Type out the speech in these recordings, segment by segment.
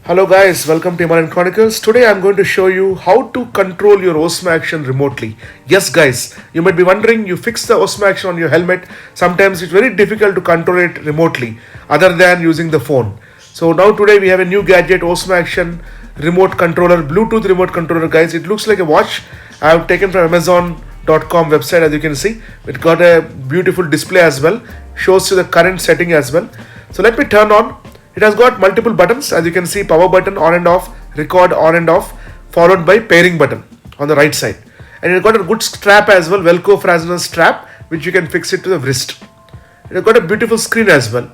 Hello guys, welcome to Himalayan Chronicles. Today I'm going to show you how to control your OSMA action remotely. Yes guys, you might be wondering, you fix the OSMA action on your helmet. Sometimes it's very difficult to control it remotely other than using the phone. So now today we have a new gadget, OSMA action remote controller, Bluetooth remote controller guys. It looks like a watch. I have taken from Amazon.com website. As you can see, it got a beautiful display as well, shows you the current setting as well. So let me turn on. It has got multiple buttons, as you can see, power button on and off, record on and off, followed by pairing button on the right side. And it has got a good strap as well, Velcro fastener strap, which you can fix it to the wrist. It has got a beautiful screen as well,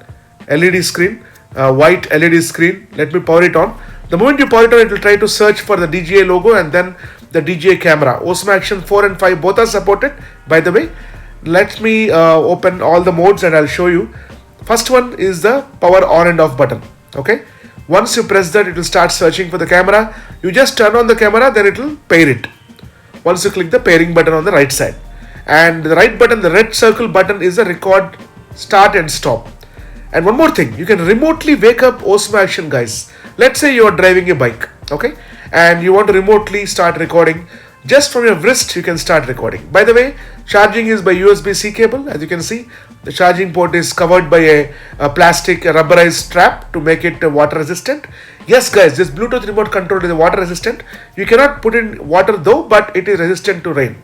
LED screen, white LED screen. Let me power it on. The moment you power it on, it will try to search for the DJI logo and then the DJI camera. OSMA Action 4 and 5 both are supported, by the way. Let me open all the modes and I'll show you. First one is the power on and off button. Okay, once you press that, it will start searching for the camera. You just turn on the camera, then it will pair it. Once you click the pairing button on the right side, and the right button, the red circle button, is the record start and stop. And one more thing, you can remotely wake up OSMA action guys. Let's say you are driving a bike, okay, and you want to remotely start recording. Just from your wrist you can start recording. By the way, charging is by USB-C cable. As you can see, the charging port is covered by a plastic rubberized strap to make it water resistant. Yes guys, this Bluetooth remote control is water resistant. You cannot put in water though, but it is resistant to rain.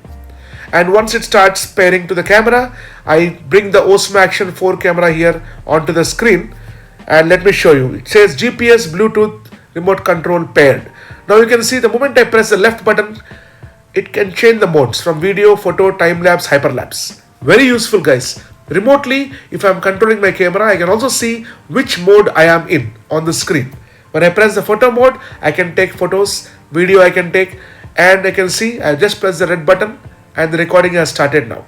And once it starts pairing to the camera, I bring the OSMA Action 4 camera here onto the screen, and let me show you. It says GPS Bluetooth remote control paired. Now you can see the moment I press the left button, it can change the modes from video, photo, time-lapse, hyperlapse. Very useful guys. Remotely, if I am controlling my camera, I can also see which mode I am in on the screen. When I press the photo mode, I can take photos, video I can take, and I can see I just press the red button and the recording has started now.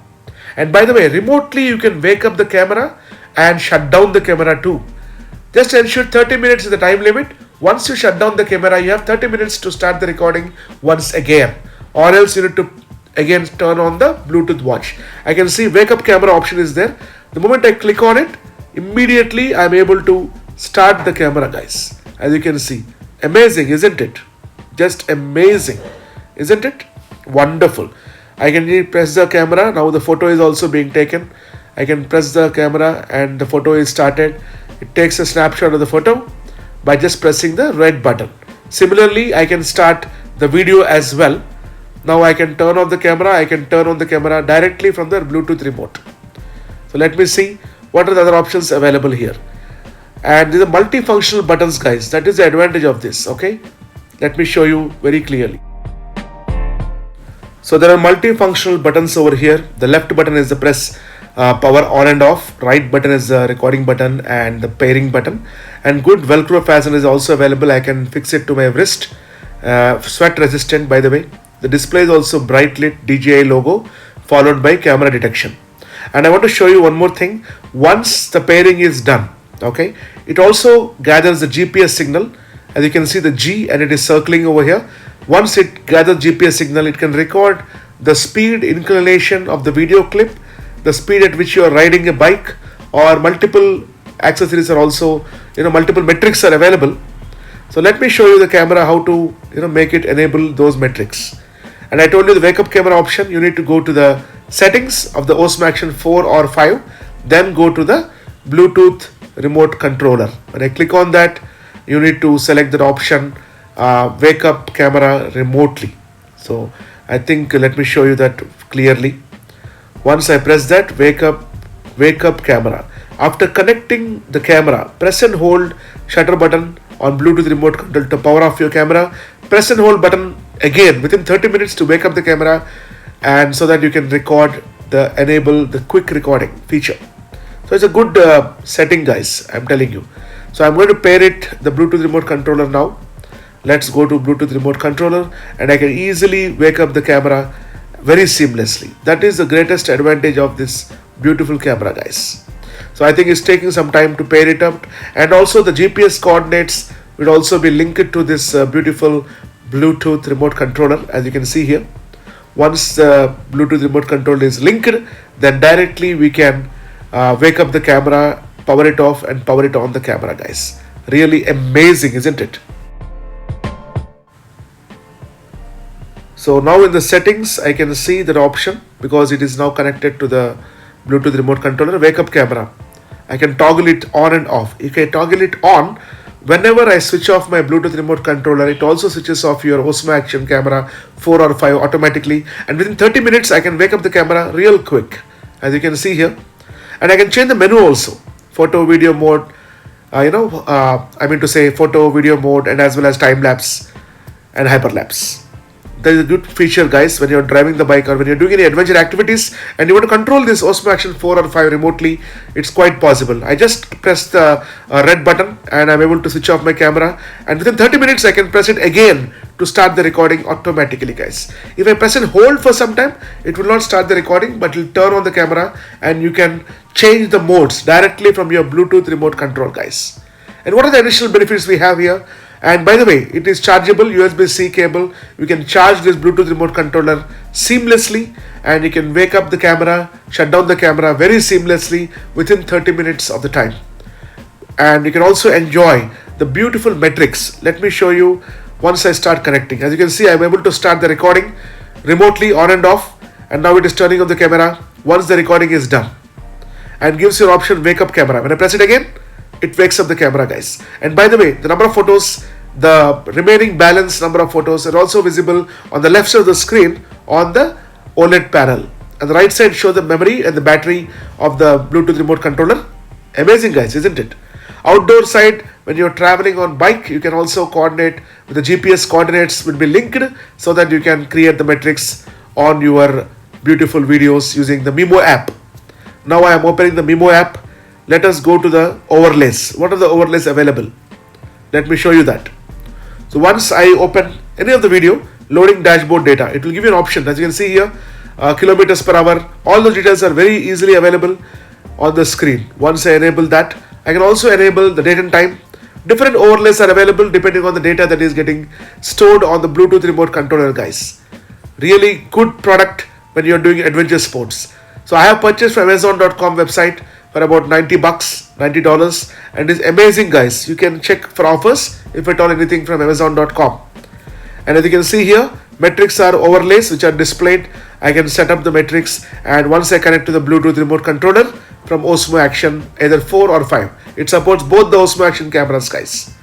And by the way, remotely you can wake up the camera and shut down the camera too. Just ensure 30 minutes is the time limit. Once you shut down the camera, you have 30 minutes to start the recording once again. Or else you need to again turn on the Bluetooth watch. I can see wake up camera option is there. The moment I click on it, immediately I'm able to start the camera guys. As you can see, amazing, isn't it? Just amazing, isn't it? Wonderful. I can press the camera. Now the photo is also being taken. I can press the camera and the photo is started. It takes a snapshot of the photo by just pressing the red button. Similarly, I can start the video as well. Now I can turn off the camera. I can turn on the camera directly from the Bluetooth remote. So let me see what are the other options available here. And these are multifunctional buttons guys. That is the advantage of this. Okay, let me show you very clearly. So there are multifunctional buttons over here. The left button is the press power on and off. Right button is the recording button and the pairing button. And good Velcro fasten is also available. I can fix it to my wrist. Sweat resistant, by the way. The display is also bright lit DJI logo followed by camera detection. And I want to show you one more thing. Once the pairing is done, okay, it also gathers the GPS signal. As you can see the G, and it is circling over here. Once it gathers GPS signal, it can record the speed, inclination of the video clip, the speed at which you are riding a bike, or multiple accessories are also, multiple metrics are available. So let me show you the camera how to make it enable those metrics. And I told you the wake up camera option, you need to go to the settings of the OSMA Action 4 or 5, then go to the Bluetooth remote controller. When I click on that, you need to select that option, wake up camera remotely. So I think let me show you that clearly. Once I press that, wake up camera. After connecting the camera, press and hold shutter button on Bluetooth remote control to power off your camera. Press and hold button again within 30 minutes to wake up the camera, and so that you can enable the quick recording feature. So it's a good setting guys, I'm telling you. So I'm going to pair it, the Bluetooth remote controller now. Let's go to Bluetooth remote controller, and I can easily wake up the camera very seamlessly. That is the greatest advantage of this beautiful camera guys. So I think it's taking some time to pair it up, and also the GPS coordinates will also be linked to this beautiful Bluetooth remote controller, as you can see here. Once the Bluetooth remote controller is linked, then directly we can wake up the camera, power it off and power it on the camera guys. Really amazing, isn't it? So now in the settings, I can see that option because it is now connected to the Bluetooth remote controller, wake up camera. I can toggle it on and off. If I toggle it on, whenever I switch off my Bluetooth remote controller, it also switches off your Osmo Action camera 4 or 5 automatically. And within 30 minutes, I can wake up the camera real quick, as you can see here. And I can change the menu also. Photo, video mode, I mean to say photo, video mode, and as well as time lapse and hyperlapse. That is a good feature, guys, when you're driving the bike or when you're doing any adventure activities and you want to control this Osmo Action 4 or 5 remotely. It's quite possible. I just press the red button and I'm able to switch off my camera, and within 30 minutes I can press it again to start the recording automatically, guys. If I press and hold for some time, it will not start the recording, but it will turn on the camera and you can change the modes directly from your Bluetooth remote control, guys. And what are the additional benefits we have here? And by the way, it is chargeable USB-C cable. You can charge this Bluetooth remote controller seamlessly, and you can wake up the camera, shut down the camera very seamlessly within 30 minutes of the time. And you can also enjoy the beautiful metrics. Let me show you once I start connecting. As you can see, I'm able to start the recording remotely on and off, and now it is turning on the camera once the recording is done, and gives you an option wake up camera. When I press it again, it wakes up the camera, guys. And by the way, the number of photos, the remaining balance number of photos are also visible on the left side of the screen on the OLED panel. And the right side shows the memory and the battery of the Bluetooth remote controller. Amazing, guys, isn't it? Outdoor side, when you're traveling on bike, you can also coordinate with the GPS coordinates will be linked so that you can create the metrics on your beautiful videos using the Mimo app. Now I am opening the Mimo app. Let us go to the overlays. What are the overlays available? Let me show you that. So once I open any of the video, loading dashboard data, it will give you an option. As you can see here, kilometers per hour. All those details are very easily available on the screen. Once I enable that, I can also enable the date and time. Different overlays are available depending on the data that is getting stored on the Bluetooth remote controller, guys. Really good product when you're doing adventure sports. So I have purchased from Amazon.com website for about $90, and it's amazing, guys. You can check for offers if at all anything from Amazon.com. And as you can see here, metrics are overlays which are displayed. I can set up the metrics, and once I connect to the Bluetooth remote controller from Osmo Action, either 4 or 5, it supports both the Osmo Action cameras, guys.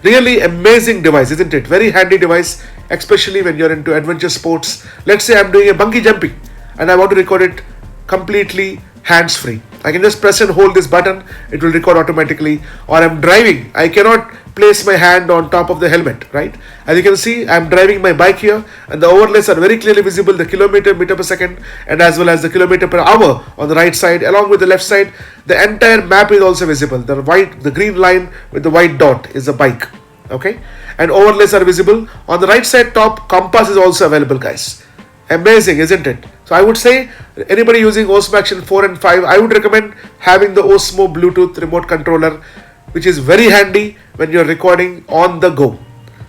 Really amazing device, isn't it? Very handy device, especially when you're into adventure sports. Let's say I'm doing a bungee jumping and I want to record it completely hands-free. I can just press and hold this button, it will record automatically. Or I'm driving, I cannot place my hand on top of the helmet, right? As you can see, I'm driving my bike here, and the overlays are very clearly visible, the kilometer, meter per second, and as well as the kilometer per hour on the right side. Along with the left side, the entire map is also visible. The green line with the white dot is a bike, okay? And overlays are visible. On the right side top, compass is also available, guys. Amazing, isn't it? So I would say anybody using Osmo Action 4 and 5, I would recommend having the Osmo Bluetooth remote controller, which is very handy when you're recording on the go.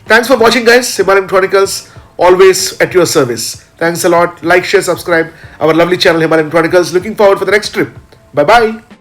Thanks for watching, guys. Himalayan Chronicles, always at your service. Thanks a lot. Like, share, subscribe our lovely channel Himalayan Chronicles. Looking forward for the next trip. Bye-bye.